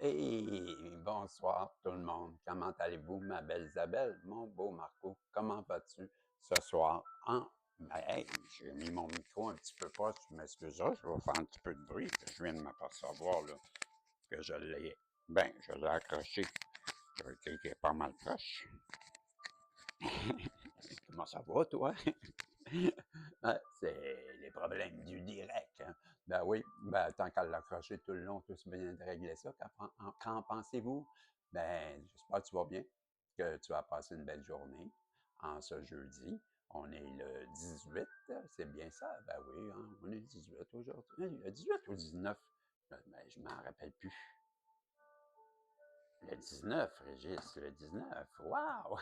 Hey, bonsoir tout le monde. Comment allez-vous, ma belle Isabelle? Mon beau Marco, comment vas-tu ce soir? Ben, hey, j'ai mis mon micro un petit peu proche, je m'excuserai, je vais faire un petit peu de bruit. Je viens de m'apercevoir là, que je l'ai accroché. Je sais qu'il est pas mal proche. Comment ça va, toi? Ouais, c'est les problèmes du direct, hein. Ben oui, ben, tant qu'à l'accrocher tout le long, tout se bien de régler ça. Qu'en pensez-vous? Ben, j'espère que tu vas bien, que tu as passé une belle journée en ce jeudi. On est le 18, c'est bien ça? Ben oui, hein, on est le 18 aujourd'hui. Le 18 ou 19? Ben, je m'en rappelle plus. Le 19, Régis, le 19. Wow!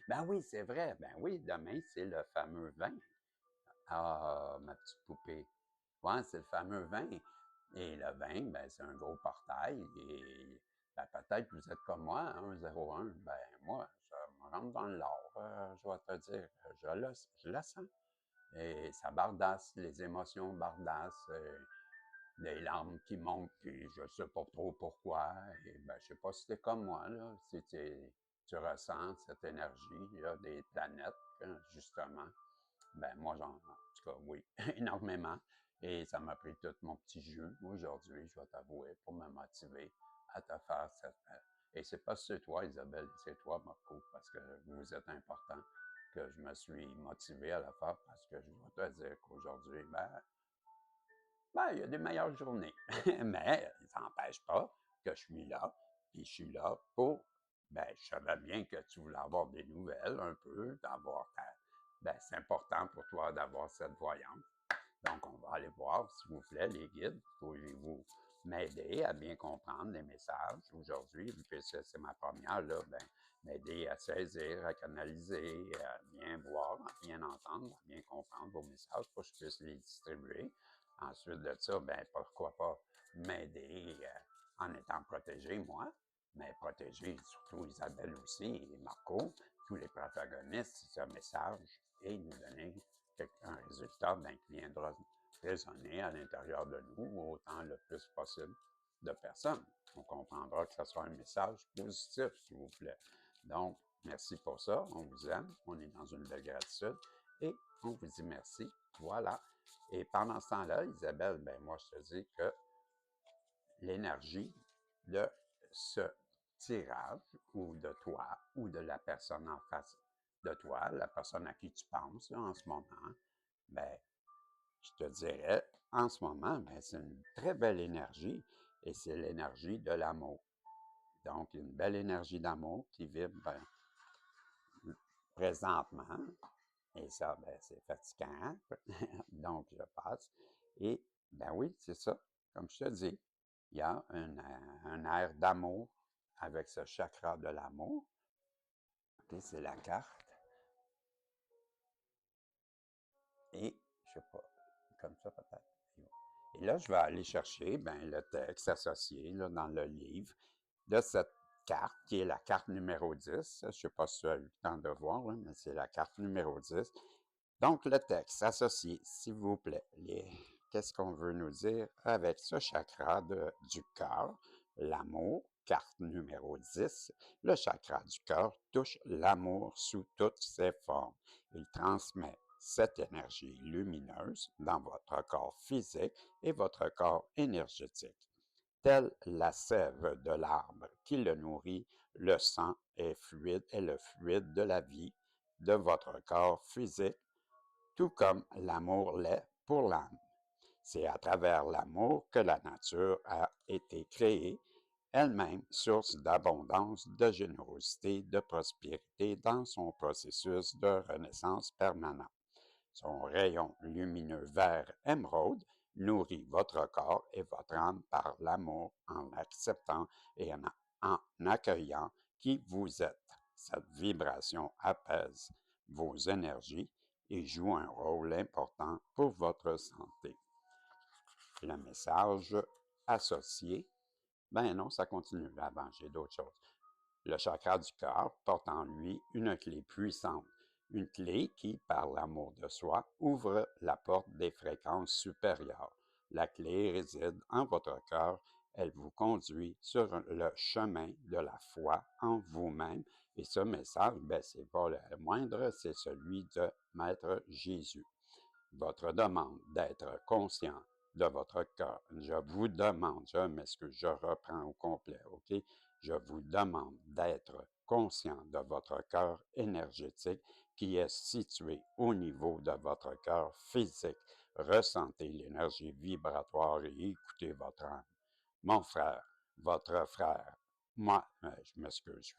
Ben oui, c'est vrai. Ben oui, demain, c'est le fameux 20. Ah, ma petite poupée. Ouais, c'est le fameux vin. Et le vin, ben, c'est un gros portail. Et ben, peut-être que vous êtes comme moi, hein, 01. Ben, moi, je me rentre dans le lard. Je vais te dire, je le sens. Et ça bardasse, les émotions bardassent, les larmes qui montent, puis je sais pas trop pourquoi. Et ben, je sais pas si t'es comme moi, là, si tu ressens cette énergie, là, des planètes, hein, justement. Ben, moi, en tout cas, oui, énormément. Et ça m'a pris tout mon petit jeu aujourd'hui, je vais t'avouer, pour me motiver à te faire cette. Et c'est pas c'est toi, Isabelle, c'est toi, Marco, parce que vous êtes important, que je me suis motivé à le faire, parce que je dois te dire qu'aujourd'hui, ben, il y a des meilleures journées. Mais ça n'empêche pas que je suis là, puis je suis là pour. Ben, je savais bien que tu voulais avoir des nouvelles un peu, ben, c'est important pour toi d'avoir cette voyance. Donc, on va aller voir, s'il vous plaît, les guides. Pourriez-vous m'aider à bien comprendre les messages aujourd'hui? Puisque c'est ma première, là, ben, m'aider à saisir, à canaliser, à bien voir, à bien entendre, à bien comprendre vos messages pour que je puisse les distribuer. Ensuite de ça, ben, pourquoi pas m'aider en étant protégé, moi, mais protéger surtout Isabelle aussi et Marco, tous les protagonistes, ce message et nous donner un résultat ben, qui viendra résonner à l'intérieur de nous autant le plus possible de personnes. On comprendra que ce soit un message positif, s'il vous plaît. Donc, merci pour ça. On vous aime. On est dans une belle gratitude. Et on vous dit merci. Voilà. Et pendant ce temps-là, Isabelle, ben moi, je te dis que l'énergie de ce tirage ou de toi ou de la personne en face de toi, la personne à qui tu penses là, en ce moment, ben, je te dirais, en ce moment, ben, c'est une très belle énergie et c'est l'énergie de l'amour. Donc, une belle énergie d'amour qui vibre ben, présentement. Et ça, ben, c'est fatigant. Donc, je passe. Et, ben oui, c'est ça. Comme je te dis, il y a un air d'amour avec ce chakra de l'amour. OK, c'est la carte. Et, je sais pas, comme ça peut-être. Et là, je vais aller chercher ben, le texte associé là, dans le livre de cette carte, qui est la carte numéro 10. Je ne sais pas si tu as eu le temps de voir, là, mais c'est la carte numéro 10. Donc, le texte associé, s'il vous plaît. Qu'est-ce qu'on veut nous dire avec ce chakra du cœur, l'amour, carte numéro 10. Le chakra du cœur touche l'amour sous toutes ses formes. Il transmet cette énergie lumineuse dans votre corps physique et votre corps énergétique. Telle la sève de l'arbre qui le nourrit, le sang est le fluide de la vie de votre corps physique, tout comme l'amour l'est pour l'âme. C'est à travers l'amour que la nature a été créée, elle-même source d'abondance, de générosité, de prospérité dans son processus de renaissance permanent. Son rayon lumineux vert émeraude nourrit votre corps et votre âme par l'amour en acceptant et en accueillant qui vous êtes. Cette vibration apaise vos énergies et joue un rôle important pour votre santé. Le message associé, ben non, ça continue avant, j'ai d'autres choses. Le chakra du cœur porte en lui une clé puissante, une clé qui, par l'amour de soi, ouvre la porte des fréquences supérieures. La clé réside en votre cœur elle vous conduit sur le chemin de la foi en vous-même. Et ce message, ben, c'est pas le moindre, c'est celui de Maître Jésus. Votre demande d'être conscient de votre cœur. Je vous demande, je m'excuse, je reprends au complet, OK? Je vous demande d'être conscient de votre cœur énergétique qui est situé au niveau de votre cœur physique. Ressentez l'énergie vibratoire et écoutez votre âme. Mon frère, votre frère, moi, je m'excuse,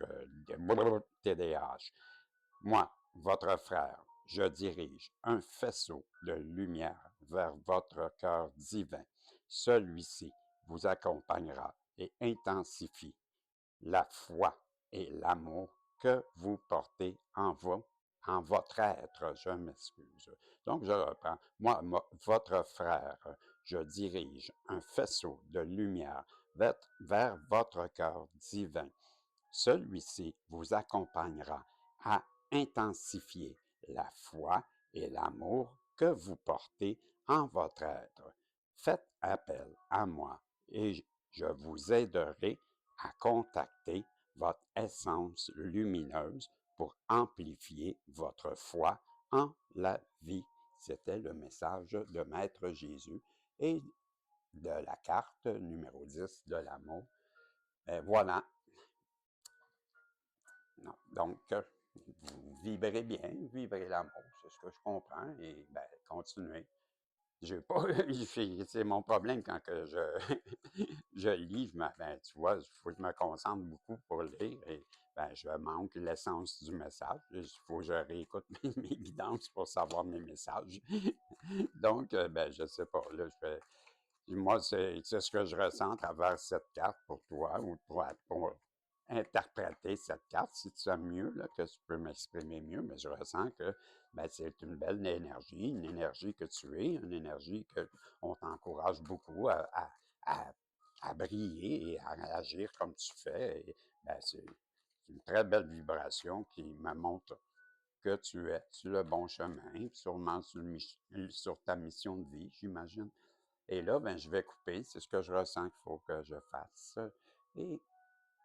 TDAH, moi, votre frère, je dirige un faisceau de lumière vers votre cœur divin. Celui-ci vous accompagnera et intensifie la foi et l'amour que vous portez en vous, en votre être. Je m'excuse. Donc, je reprends. Moi, votre frère, je dirige un faisceau de lumière vers votre cœur divin. Celui-ci vous accompagnera à intensifier la foi et l'amour que vous portez en votre être. Faites appel à moi et je vous aiderai à contacter votre essence lumineuse pour amplifier votre foi en la vie. C'était le message de Maître Jésus et de la carte numéro 10 de l'amour. Et voilà. Non. Donc, vous vibrez bien, vibrez l'amour, c'est ce que je comprends, et ben, continuez. J'ai pas, c'est mon problème quand que je lis, ben, tu vois, il faut que je me concentre beaucoup pour lire, et ben, je manque l'essence du message. Il faut que je réécoute mes guidances pour savoir mes messages. Donc, ben, je sais pas, là, moi, c'est ce que je ressens à travers cette carte pour toi, ou pour interpréter cette carte, si tu aimes mieux, là, que tu peux m'exprimer mieux, mais je ressens que ben, c'est une énergie que tu es, une énergie qu'on t'encourage beaucoup à, à briller et à agir comme tu fais. Et, ben, c'est une très belle vibration qui me montre que tu es sur le bon chemin, sûrement sur ta mission de vie, j'imagine. Et là, ben, je vais couper, c'est ce que je ressens qu'il faut que je fasse. Et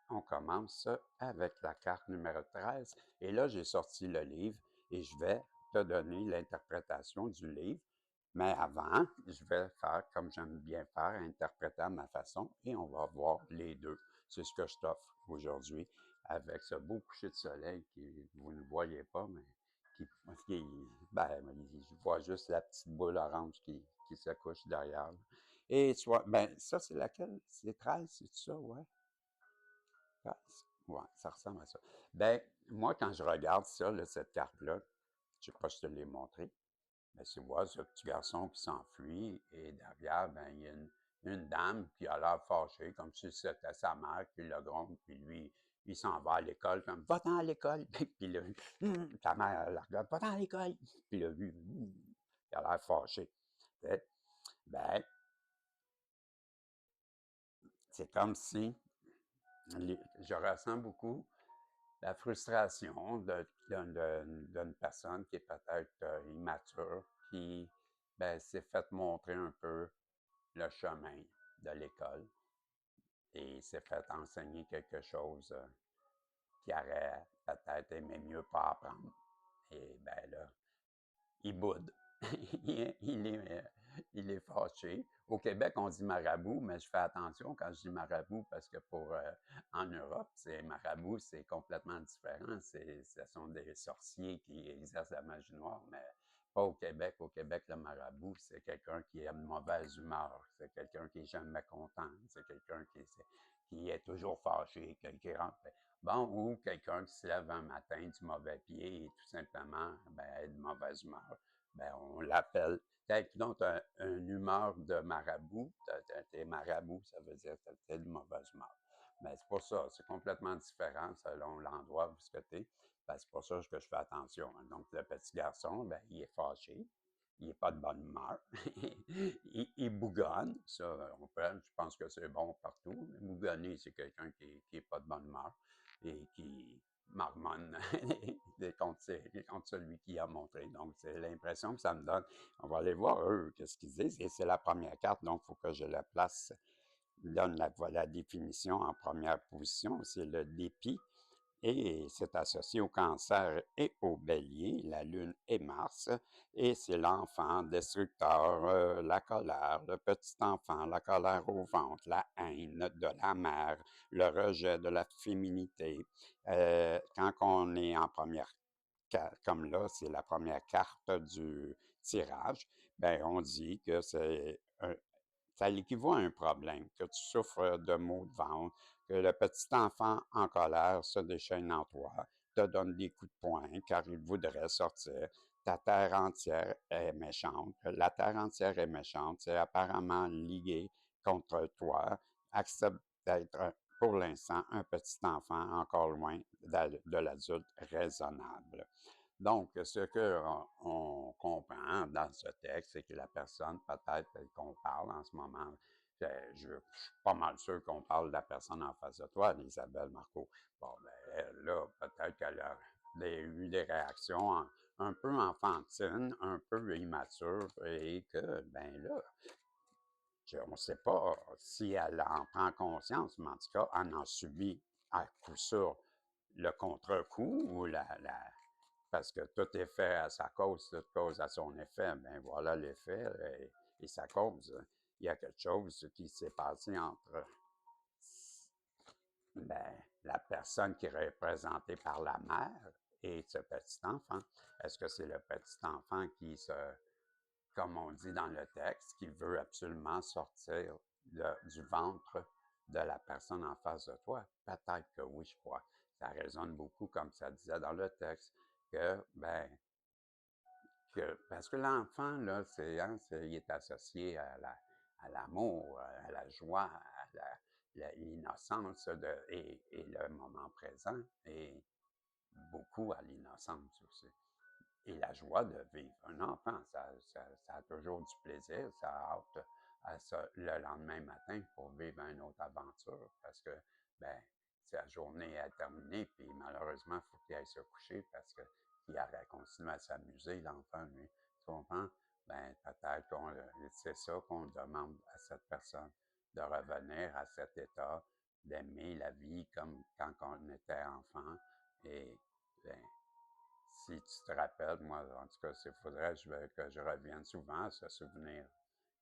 on commence avec la carte numéro 13. Et là, j'ai sorti le livre et je vais te donner l'interprétation du livre. Mais avant, je vais faire comme j'aime bien faire, interpréter à ma façon, et on va voir les deux. C'est ce que je t'offre aujourd'hui avec ce beau coucher de soleil qui, vous ne voyez pas, mais qui ben, je vois juste la petite boule orange qui se couche derrière. Et soit, ben, ça, c'est laquelle? C'est 13, c'est ça, ouais? 13? Ouais, ça ressemble à ça. Ben, moi, quand je regarde ça, là, cette carte-là, je sais pas si je te l'ai montré, mais tu vois ce petit garçon qui s'enfuit et derrière, ben, il y a une dame qui a l'air fâchée, comme si c'était sa mère qui le gronde, puis lui, il s'en va à l'école, comme va-t'en à l'école. Puis là, ta mère elle la regarde, va-t'en à l'école. Puis là, lui, il a l'air fâché. Ben, c'est comme si je ressens beaucoup la frustration d'une personne qui est peut-être immature, qui ben, s'est fait montrer un peu le chemin de l'école et s'est fait enseigner quelque chose qui aurait peut-être aimé mieux pas apprendre. Et ben là, il boude. Il est fâché. Au Québec, on dit marabout, mais je fais attention quand je dis marabout parce que en Europe, c'est marabout, c'est complètement différent. Ce sont des sorciers qui exercent la magie noire, mais pas au Québec. Au Québec, le marabout, c'est quelqu'un qui a une mauvaise humeur, c'est quelqu'un qui est jamais content, c'est quelqu'un qui est toujours fâché, qui rentre. Bon, ou quelqu'un qui se lève un matin du mauvais pied et tout simplement ben, est de mauvaise humeur. Ben, on l'appelle. Donc, tu as une humeur de marabout. T'es marabout, ça veut dire que tu es de mauvaise humeur. Ben, c'est pour ça, c'est complètement différent selon l'endroit où tu es. Ben, c'est pour ça que je fais attention. Donc, le petit garçon, ben, il est fâché. Il n'est pas de bonne humeur. Il bougonne. Ça, je pense que c'est bon partout. Bougonner, c'est quelqu'un qui n'est pas de bonne humeur et qui marmonne contre celui qui a montré. Donc, c'est l'impression que ça me donne. On va aller voir, eux, qu'est-ce qu'ils disent. Et c'est la première carte, donc il faut que je la place donne la définition en première position, c'est le dépit. Et c'est associé au cancer et au bélier, la lune et Mars, et c'est l'enfant destructeur, la colère, le petit enfant, la colère au ventre, la haine de la mère, le rejet de la féminité. Quand on est en première comme là, c'est la première carte du tirage, ben on dit que ça équivaut à un problème, que tu souffres de maux de ventre, que le petit enfant en colère se déchaîne en toi, te donne des coups de poing car il voudrait sortir. Ta terre entière est méchante. La terre entière est méchante. C'est apparemment lié contre toi. Accepte d'être, pour l'instant, un petit enfant encore loin de l'adulte raisonnable. Donc, ce qu'on comprend dans ce texte, c'est que la personne, peut-être qu'on parle en ce moment, je suis pas mal sûr qu'on parle de la personne en face de toi, Isabelle Marco. Bon, ben, là, peut-être qu'elle a eu des réactions un peu enfantines, un peu immatures, et que, ben là, on ne sait pas si elle en prend conscience, mais en tout cas, elle en subit à coup sûr le contre-coup ou parce que tout est fait à sa cause, toute cause à son effet. Ben voilà l'effet et sa cause. Il y a quelque chose qui s'est passé entre la personne qui est représentée par la mère et ce petit enfant. Est-ce que c'est le petit enfant qui comme on dit dans le texte, qui veut absolument sortir du ventre de la personne en face de toi? Peut-être que oui, je crois. Ça résonne beaucoup, comme ça disait dans le texte, parce que l'enfant, là, il est associé à l'amour, à la joie, à l'innocence et le moment présent, et beaucoup à l'innocence aussi. Et la joie de vivre. Un enfant, ça a toujours du plaisir, ça a hâte le lendemain matin pour vivre une autre aventure parce que, ben, sa journée est terminée, puis malheureusement, il faut qu'il aille se coucher parce qu'il aurait continué à s'amuser, l'enfant, lui. Tu comprends? Ben, peut-être c'est ça qu'on demande à cette personne, de revenir à cet état, d'aimer la vie comme quand on était enfant. Et, ben, si tu te rappelles, moi, en tout cas, il faudrait que je revienne souvent à ce souvenir.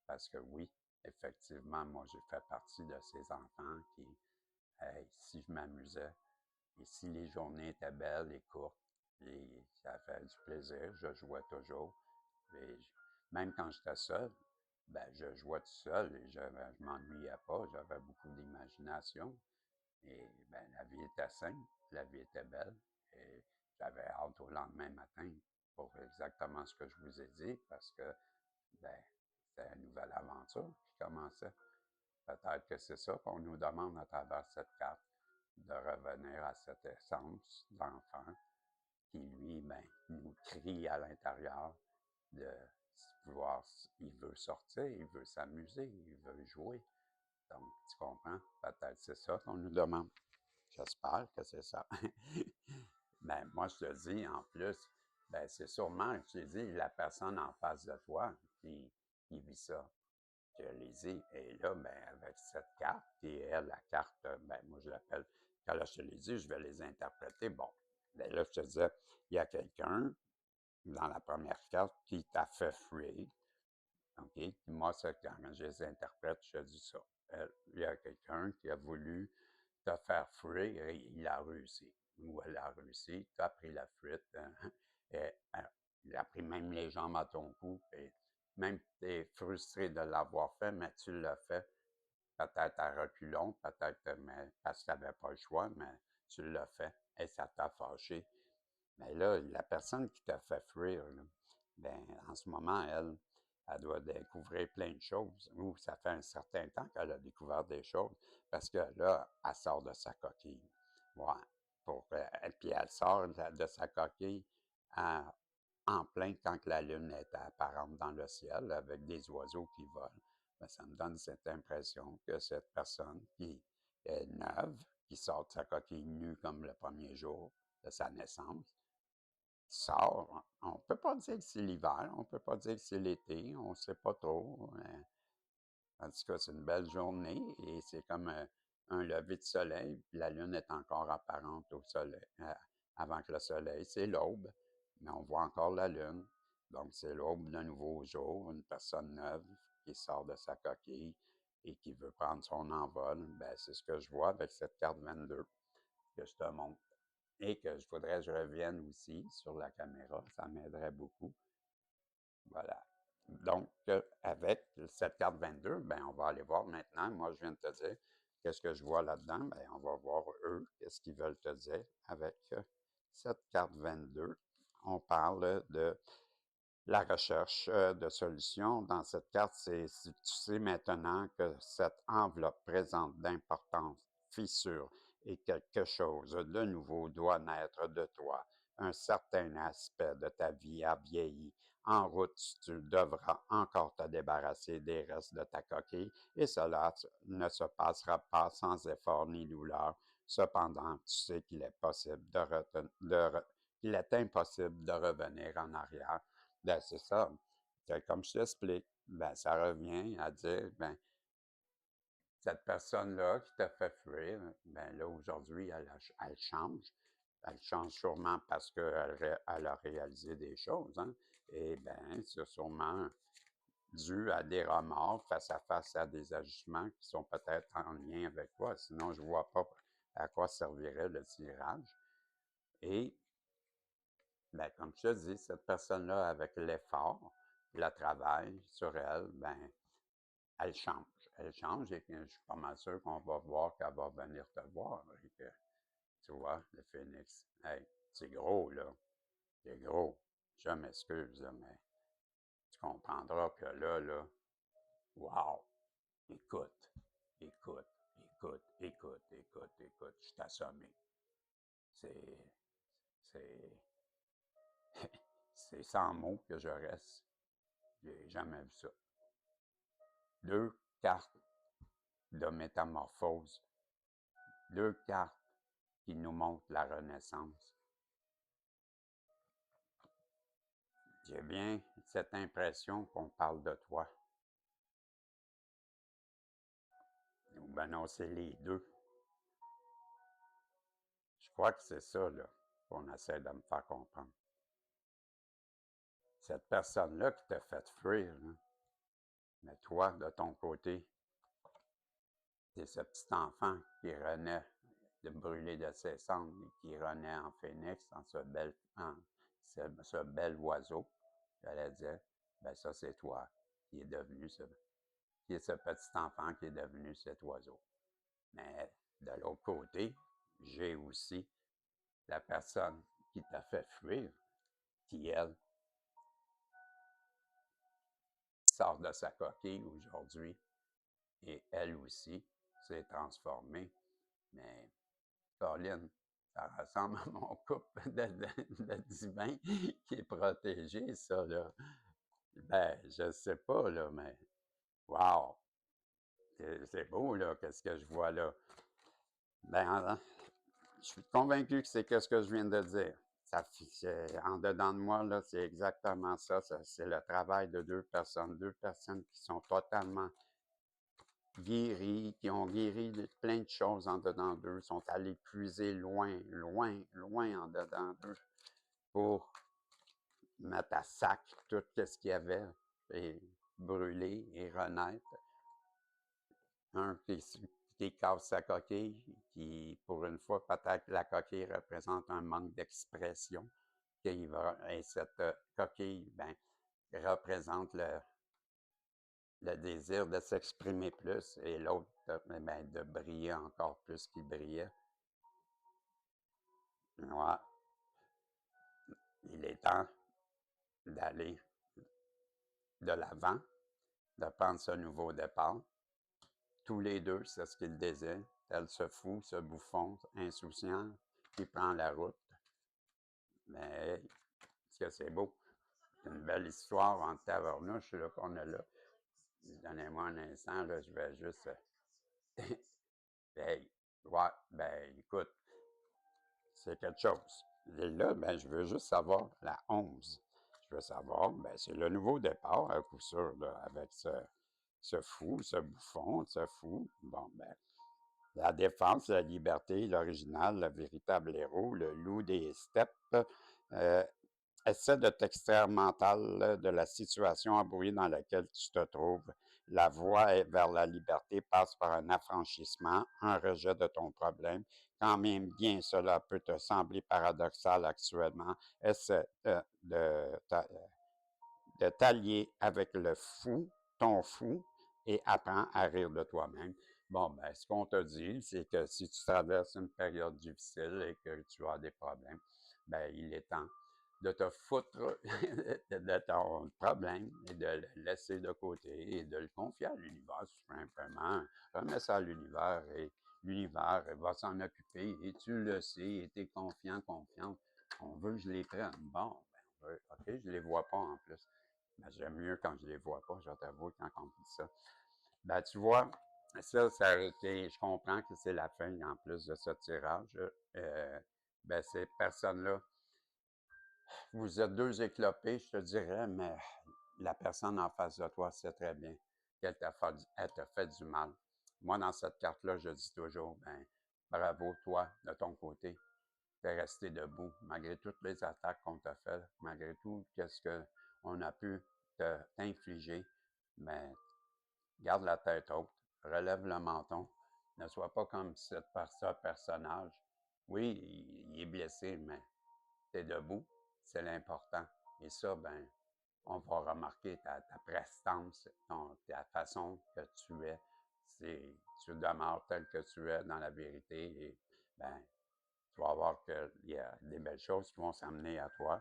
Parce que oui, effectivement, moi, j'ai fait partie de ces enfants qui, hey, si je m'amusais, et si les journées étaient belles et courtes, et ça fait du plaisir, je jouais toujours. Et même quand j'étais seul, ben, je jouais tout seul et je ne m'ennuyais pas, j'avais beaucoup d'imagination. Et ben, la vie était simple, la vie était belle. Et j'avais hâte au lendemain matin pour exactement ce que je vous ai dit, parce que ben, c'était une nouvelle aventure qui commençait. Peut-être que c'est ça qu'on nous demande à travers cette carte, de revenir à cette essence d'enfant qui, lui, ben, nous crie à l'intérieur de pouvoir, il veut sortir, il veut s'amuser, il veut jouer. Donc, tu comprends? Peut-être c'est ça qu'on nous demande. J'espère que c'est ça. Ben, moi, je te dis, en plus, ben, c'est sûrement, je te dis, la personne en face de toi qui vit ça. Je l'ai dit. Et là, ben, avec cette carte, qui est la carte, ben, moi, je l'appelle, quand là, je te l'ai dit, je vais les interpréter. Bon, ben là, je te disais, il y a quelqu'un dans la première carte qui t'a fait fuir. OK? Moi, quand je les interprète, je dis ça. Il y a quelqu'un qui a voulu te faire fuir et il a réussi. Ou elle a réussi, tu as pris la fuite. Hein, et, il a pris même les jambes à ton cou. Et même tu es frustré de l'avoir fait, mais tu l'as fait. Peut-être à reculons, peut-être parce que tu n'avais pas le choix, mais tu l'as fait et ça t'a fâché. Mais là, la personne qui t'a fait fuir, là, ben, en ce moment, elle doit découvrir plein de choses. Ou ça fait un certain temps qu'elle a découvert des choses parce que là, elle sort de sa coquille. Ouais. Puis elle sort de sa coquille en, en plein quand la lune est apparente dans le ciel avec des oiseaux qui volent. Ben, ça me donne cette impression que cette personne qui est neuve, qui sort de sa coquille nue comme le premier jour de sa naissance, sort. On ne peut pas dire que c'est l'hiver, on ne peut pas dire que c'est l'été, on ne sait pas trop. En tout cas, c'est une belle journée et c'est comme un lever de soleil, puis la lune est encore apparente au soleil, avant que le soleil. C'est l'aube, mais on voit encore la lune. Donc, c'est l'aube d'un nouveau jour, une personne neuve qui sort de sa coquille et qui veut prendre son envol. Ben, c'est ce que je vois avec cette carte 22 que je te montre. Et que je voudrais que je revienne aussi sur la caméra, ça m'aiderait beaucoup. Voilà. Donc, avec cette carte 22, ben, on va aller voir maintenant. Moi, je viens de te dire qu'est-ce que je vois là-dedans. Ben, on va voir eux, qu'est-ce qu'ils veulent te dire avec cette carte 22. On parle de la recherche de solutions. Dans cette carte, c'est si tu sais maintenant que cette enveloppe présente d'importantes fissures et quelque chose de nouveau doit naître de toi. Un certain aspect de ta vie a vieilli. En route, tu devras encore te débarrasser des restes de ta coquille et cela ne se passera pas sans effort ni douleur. Cependant, tu sais qu'il est possible qu'il est impossible de revenir en arrière. Ben, c'est ça. Comme je t'explique, ben, ça revient à dire, ben, cette personne-là qui t'a fait fuir, ben là, aujourd'hui, elle change. Elle change sûrement parce qu'elle elle a réalisé des choses, hein. Et ben, c'est sûrement dû à des remords face à des ajustements qui sont peut-être en lien avec toi. Sinon, je ne vois pas à quoi servirait le tirage. Et ben, comme je te dis, cette personne-là, avec l'effort, le travail sur elle, ben, elle change. Elle change et je suis pas mal sûr qu'on va voir qu'elle va venir te voir. Et que, tu vois, le phénix. Hey, c'est gros, là. C'est gros. Je m'excuse, là, mais tu comprendras que là, wow! Écoute, écoute, écoute, je suis assommé. C'est, c'est, c'est sans mots que je reste. J'ai jamais vu ça. Deux cartes de métamorphose, deux cartes qui nous montrent la Renaissance. J'ai bien cette impression qu'on parle de toi. Ben non, c'est les deux. Je crois que c'est ça là, qu'on essaie de me faire comprendre. Cette personne-là qui t'a fait fuir, là, mais toi, de ton côté, c'est ce petit enfant qui renaît de brûler de ses cendres et qui renaît en phénix, ce bel oiseau. J'allais dire, ben ça c'est toi qui est devenu qui est ce petit enfant qui est devenu cet oiseau. Mais de l'autre côté, j'ai aussi la personne qui t'a fait fuir, qui elle sort de sa coquille aujourd'hui et elle aussi s'est transformée. Mais Pauline, ça ressemble à mon couple de divin qui est protégé, ça, là. Ben, je sais pas, là, mais wow! C'est beau, là, qu'est-ce que je vois là. Ben, je suis convaincu que c'est ce que je viens de dire. En dedans de moi, là, c'est exactement ça. C'est le travail de deux personnes qui sont totalement guéries, qui ont guéri de plein de choses en dedans d'eux, sont allés puiser loin, loin, loin en dedans d'eux pour mettre à sac tout ce qu'il y avait et brûler et renaître. Un qui casse sa coquille, qui, pour une fois, peut-être que la coquille représente un manque d'expression, et cette coquille, ben, représente le désir de s'exprimer plus, et l'autre, ben, de briller encore plus qu'il brillait. Ouais, il est temps d'aller de l'avant, de prendre ce nouveau départ. Tous les deux, c'est ce qu'ils désirent, tel ce fou, ce bouffon insouciant qui prend la route. Mais est-ce que c'est beau? C'est une belle histoire en tabarnouche là, qu'on a là. Donnez-moi un instant, là, je vais juste. Hey, ouais, ben écoute, c'est quelque chose. Et là, ben, je veux juste savoir la 11. Je veux savoir, ben, c'est le nouveau départ, à coup sûr, là, avec ce bouffon, ce fou. Bon, ben, la défense, la liberté, l'original, le véritable héros, le loup des steppes, euh, essaie de t'extraire mental de la situation embrouillée dans laquelle tu te trouves. La voie vers la liberté passe par un affranchissement, un rejet de ton problème. Quand même bien cela peut te sembler paradoxal actuellement, essaie de t'allier avec le fou, ton fou, et apprends à rire de toi-même. Bon, ben, ce qu'on te dit, c'est que si tu traverses une période difficile et que tu as des problèmes, ben, il est temps de te foutre de ton problème et de le laisser de côté et de le confier à l'univers, tout simplement. Remets ça à l'univers et l'univers va s'en occuper et tu le sais et tu es confiant, confiante. On veut que je les prenne. Bon, ben, OK, je les vois pas en plus. Ben, j'aime mieux quand je les vois pas, je t'avoue, quand on me dit ça. Ben, tu vois, ça a été, je comprends que c'est la fin en plus de ce tirage. Ben, ces personnes-là, vous êtes deux éclopés, je te dirais, mais la personne en face de toi sait très bien qu'elle elle t'a fait du mal. Moi, dans cette carte-là, je dis toujours, ben, bravo, toi, de ton côté, de rester debout, malgré toutes les attaques qu'on t'a faites, malgré tout ce qu'on a pu t'infliger, mais garde la tête haute, relève le menton, ne sois pas comme ce personnage. Oui, il est blessé, mais tu es debout, c'est l'important. Et ça, ben, on va remarquer ta prestance, ta façon que tu es. Tu demeures tel que tu es dans la vérité et ben, tu vas voir qu'il y a des belles choses qui vont s'amener à toi.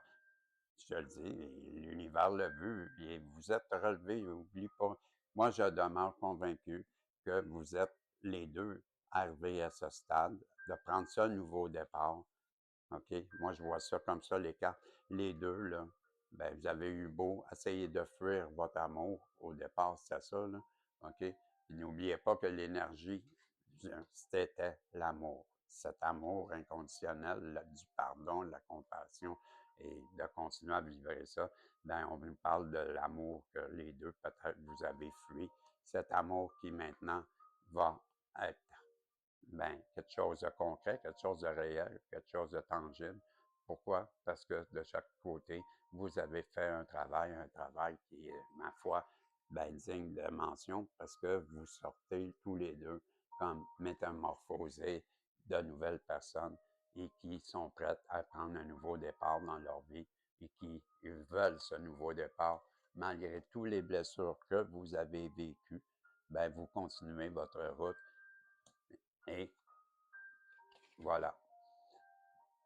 Je te le dis, l'univers l'a vu et vous êtes relevés, n'oublie pas. Moi, je demeure convaincu que vous êtes les deux arrivés à ce stade de prendre ce nouveau départ. OK? Moi, je vois ça comme ça, les cartes. Les deux, là, ben, vous avez eu beau essayer de fuir votre amour. Au départ, c'était ça, là. OK? Puis n'oubliez pas que l'énergie, c'était l'amour. Cet amour inconditionnel, du pardon, de la compassion et de continuer à vivre ça. Ben, on vous parle de l'amour que les deux, peut-être, vous avez fui. Cet amour qui maintenant va être ben, quelque chose de concret, quelque chose de réel, quelque chose de tangible. Pourquoi? Parce que de chaque côté, vous avez fait un travail qui est, ma foi, ben, digne de mention parce que vous sortez tous les deux comme métamorphosés de nouvelles personnes et qui sont prêtes à prendre un nouveau départ dans leur vie et qui veulent ce nouveau départ malgré toutes les blessures que vous avez vécues. Ben, vous continuez votre route et voilà.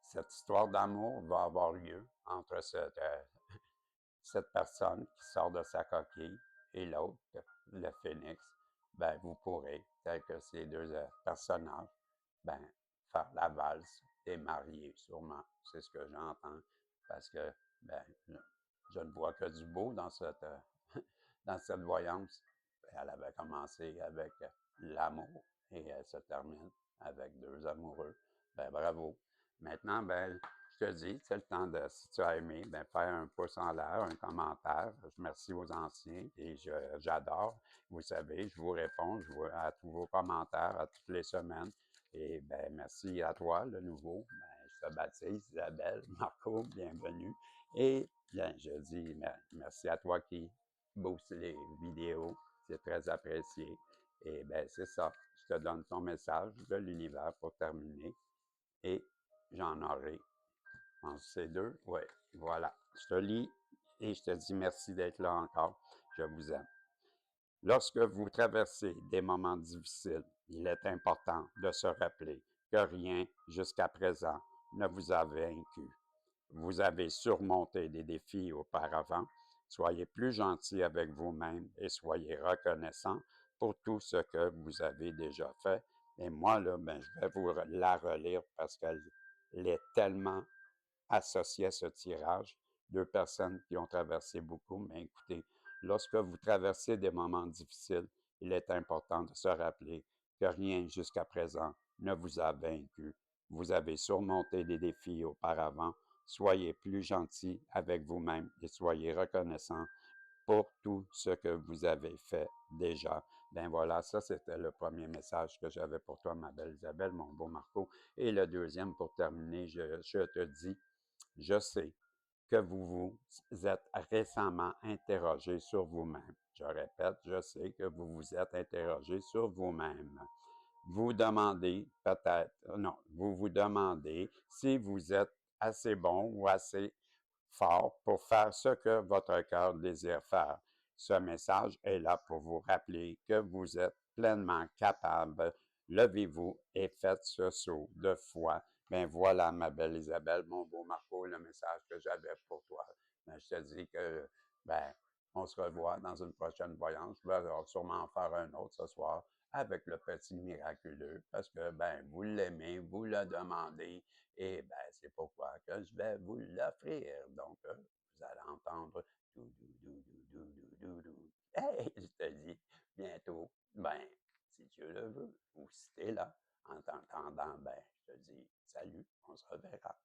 Cette histoire d'amour va avoir lieu entre cette personne qui sort de sa coquille et l'autre, le phénix. Ben, vous pourrez, tel que ces deux personnages, ben, faire la valse et marier, sûrement. C'est ce que j'entends. Parce que, ben, je ne vois que du beau dans dans cette voyance. Elle avait commencé avec l'amour et elle se termine avec deux amoureux. Ben, bravo. Maintenant, ben, je te dis, c'est le temps de, si tu as aimé, ben, faire un pouce en l'air, un commentaire. Je remercie aux anciens et j'adore. Vous savez, je vous réponds à tous vos commentaires à toutes les semaines. Et ben, merci à toi, le nouveau. Ben, je te baptise, Isabelle, Marco, bienvenue. Et bien, je dis merci à toi qui booste les vidéos. C'est très apprécié. Et bien, c'est ça. Je te donne ton message de l'univers pour terminer. Et j'en aurai. En ces deux, oui, voilà. Je te lis et je te dis merci d'être là encore. Je vous aime. Lorsque vous traversez des moments difficiles, il est important de se rappeler que rien jusqu'à présent ne vous a vaincu. Vous avez surmonté des défis auparavant. Soyez plus gentil avec vous-même et soyez reconnaissant pour tout ce que vous avez déjà fait. Et moi, là, ben, je vais vous la relire parce qu'elle est tellement associée à ce tirage. Deux personnes qui ont traversé beaucoup, mais écoutez, lorsque vous traversez des moments difficiles, il est important de se rappeler que rien jusqu'à présent ne vous a vaincu. Vous avez surmonté des défis auparavant. Soyez plus gentil avec vous-même et soyez reconnaissant pour tout ce que vous avez fait déjà. Ben voilà, ça c'était le premier message que j'avais pour toi, ma belle Isabelle, mon beau Marco. Et le deuxième, pour terminer, je te dis, je sais que vous vous êtes récemment interrogé sur vous-même. Je répète, je sais que vous vous êtes interrogé sur vous-même. Vous demandez peut-être, non, vous vous demandez si vous êtes assez bon ou assez fort pour faire ce que votre cœur désire faire. Ce message est là pour vous rappeler que vous êtes pleinement capable. Levez-vous et faites ce saut de foi. Ben voilà, ma belle Isabelle, mon beau Marco, le message que j'avais pour toi. Ben, je te dis que, ben, on se revoit dans une prochaine voyance. Je vais sûrement en faire un autre ce soir avec le petit miraculeux parce que, ben, vous l'aimez, vous le demandez et ben, c'est pourquoi que je vais vous l'offrir. Donc, vous allez entendre dou, dou, dou, dou, dou, dou, dou. Hey, je te dis, bientôt, ben, si Dieu le veut, ou si t'es là, en t'entendant, ben, je te dis, salut, on se reverra.